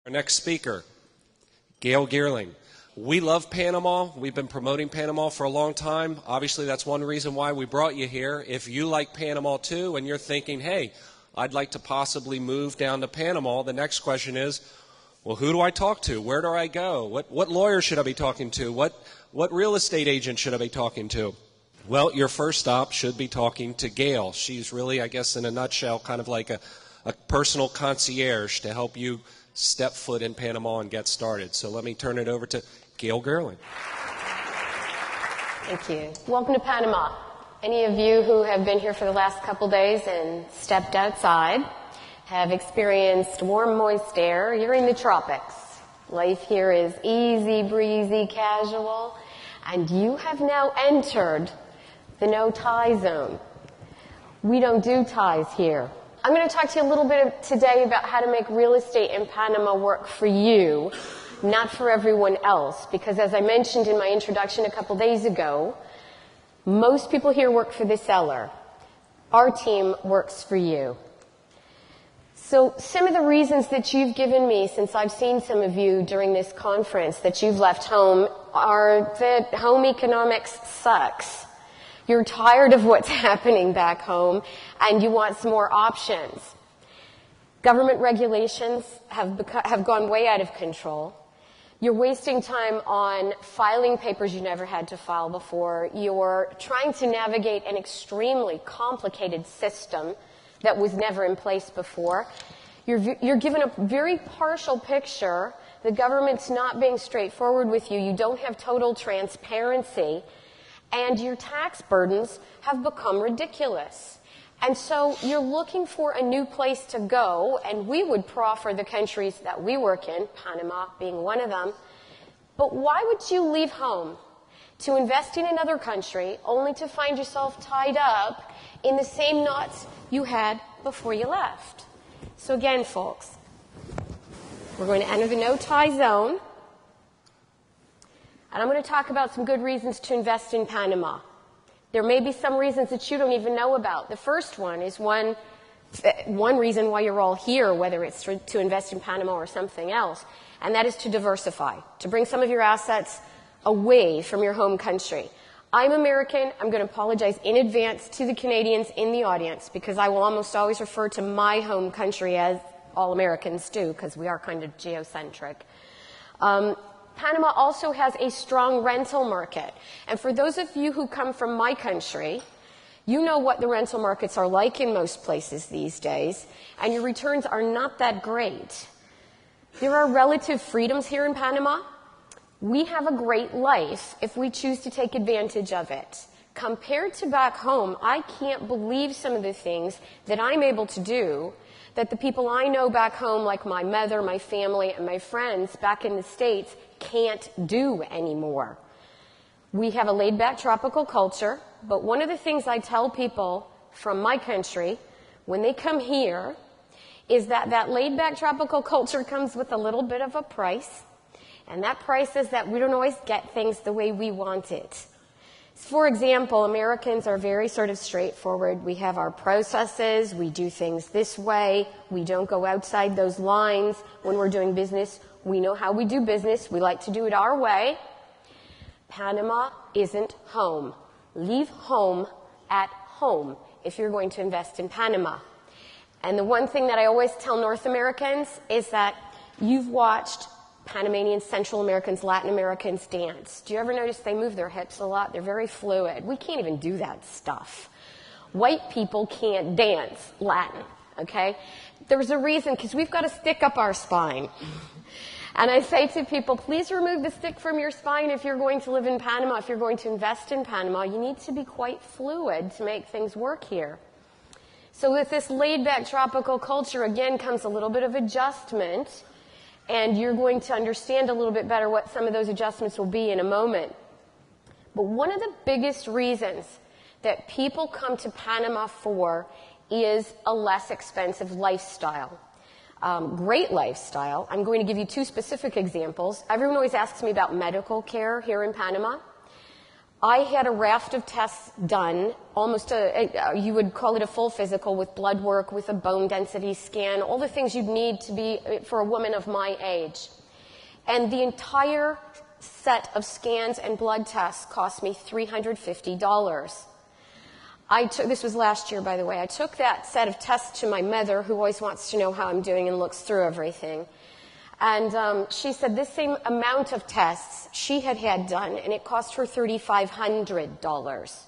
Our next speaker, Gail Geerling. We love Panama. We've been promoting Panama for a long time. Obviously, that's one reason why we brought you here. If you like Panama too and you're thinking, hey, I'd like to possibly move down to Panama, the next question is, well, who do I talk to? Where do I go? What lawyer should I be talking to? What real estate agent should I be talking to? Well, your first stop should be talking to Gail. She's really, I guess, in a nutshell, kind of like a personal concierge to help you step foot in Panama and get started. So let me turn it over to Gail Geerling. Thank you. Welcome to Panama. Any of you who have been here for the last couple days and stepped outside have experienced warm, moist air. You're in the tropics. Life here is easy, breezy, casual, and you have now entered the no-tie zone. We don't do ties here. I'm going to talk to you a little bit today about how to make real estate in Panama work for you, not for everyone else, because as I mentioned in my introduction a couple days ago, most people here work for the seller. Our team works for you. So some of the reasons that you've given me since I've seen some of you during this conference that you've left home are that home economics sucks. You're tired of what's happening back home and you want some more options. Government regulations have gone way out of control. You're wasting time on filing papers you never had to file before. You're trying to navigate an extremely complicated system that was never in place before. You're given a very partial picture. The government's not being straightforward with you. You don't have total transparency. And your tax burdens have become ridiculous. And so you're looking for a new place to go, and we would proffer the countries that we work in, Panama being one of them. But why would you leave home to invest in another country only to find yourself tied up in the same knots you had before you left? So again, folks, we're going to enter the no-tie zone. And I'm going to talk about some good reasons to invest in Panama. There may be some reasons that you don't even know about. The first one is one reason why you're all here, whether it's to invest in Panama or something else, and that is to diversify, to bring some of your assets away from your home country. I'm American. I'm going to apologize in advance to the Canadians in the audience because I will almost always refer to my home country as all Americans do because we are kind of geocentric. Panama also has a strong rental market. And for those of you who come from my country, you know what the rental markets are like in most places these days, and your returns are not that great. There are relative freedoms here in Panama. We have a great life if we choose to take advantage of it. Compared to back home, I can't believe some of the things that I'm able to do that the people I know back home, like my mother, my family, and my friends back in the States, can't do anymore. We have a laid-back tropical culture, but one of the things I tell people from my country when they come here is that that laid-back tropical culture comes with a little bit of a price, and that price is that we don't always get things the way we want it. For example, Americans are very sort of straightforward. We have our processes. We do things this way. We don't go outside those lines when we're doing business. We know how we do business. We like to do it our way. Panama isn't home. Leave home at home if you're going to invest in Panama. And the one thing that I always tell North Americans is that you've watched Panamanians, Central Americans, Latin Americans dance. Do you ever notice they move their hips a lot? They're very fluid. We can't even do that stuff. White people can't dance Latin, okay? There's a reason, because we've got to stick up our spine. And I say to people, please remove the stick from your spine if you're going to live in Panama, if you're going to invest in Panama. You need to be quite fluid to make things work here. So with this laid-back tropical culture, again, comes a little bit of adjustment. And you're going to understand a little bit better what some of those adjustments will be in a moment. But one of the biggest reasons that people come to Panama for is a less expensive lifestyle. Great lifestyle. I'm going to give you two specific examples. Everyone always asks me about medical care here in Panama. I had a raft of tests done, almost you would call it a full physical, with blood work, with a bone density scan, all the things you'd need to be for a woman of my age. And the entire set of scans and blood tests cost me $350. This was last year, by the way. I took that set of tests to my mother, who always wants to know how I'm doing and looks through everything. And she said this same amount of tests she had done, and it cost her $3,500.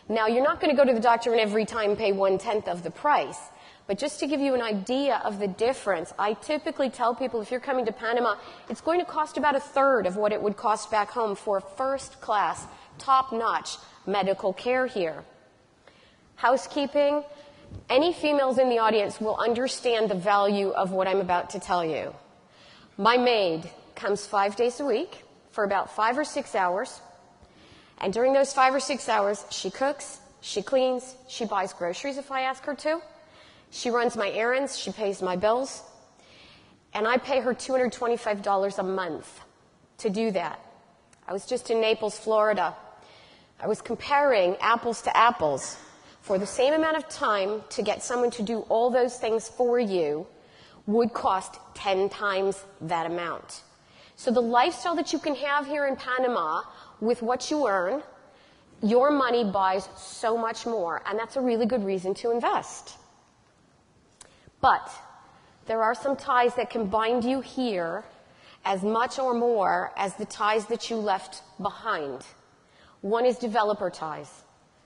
Now, you're not going to go to the doctor and every time pay 1/10 of the price. But just to give you an idea of the difference, I typically tell people if you're coming to Panama, it's going to cost about 1/3 of what it would cost back home for first-class, top-notch medical care here. Housekeeping, any females in the audience will understand the value of what I'm about to tell you. My maid comes 5 days a week for about 5 or 6 hours, and during those 5 or 6 hours, she cooks, she cleans, she buys groceries if I ask her to, she runs my errands, she pays my bills, and I pay her $225 a month to do that. I was just in Naples, Florida. I was comparing apples to apples. For the same amount of time to get someone to do all those things for you would cost 10 times that amount. So the lifestyle that you can have here in Panama with what you earn, your money buys so much more, and that's a really good reason to invest. But there are some ties that can bind you here as much or more as the ties that you left behind. One is developer ties.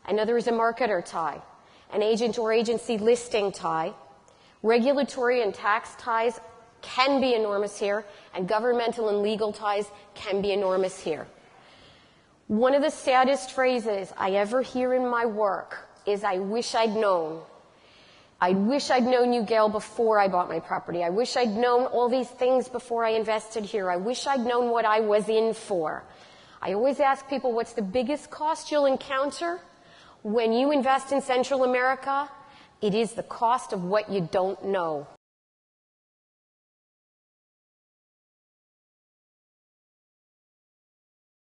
Another is a marketer tie, an agent or agency listing tie. Regulatory and tax ties can be enormous here, and governmental and legal ties can be enormous here. One of the saddest phrases I ever hear in my work is, "I wish I'd known. I wish I'd known you, Gail, before I bought my property. I wish I'd known all these things before I invested here. I wish I'd known what I was in for." I always ask people, what's the biggest cost you'll encounter when you invest in Central America? It is the cost of what you don't know.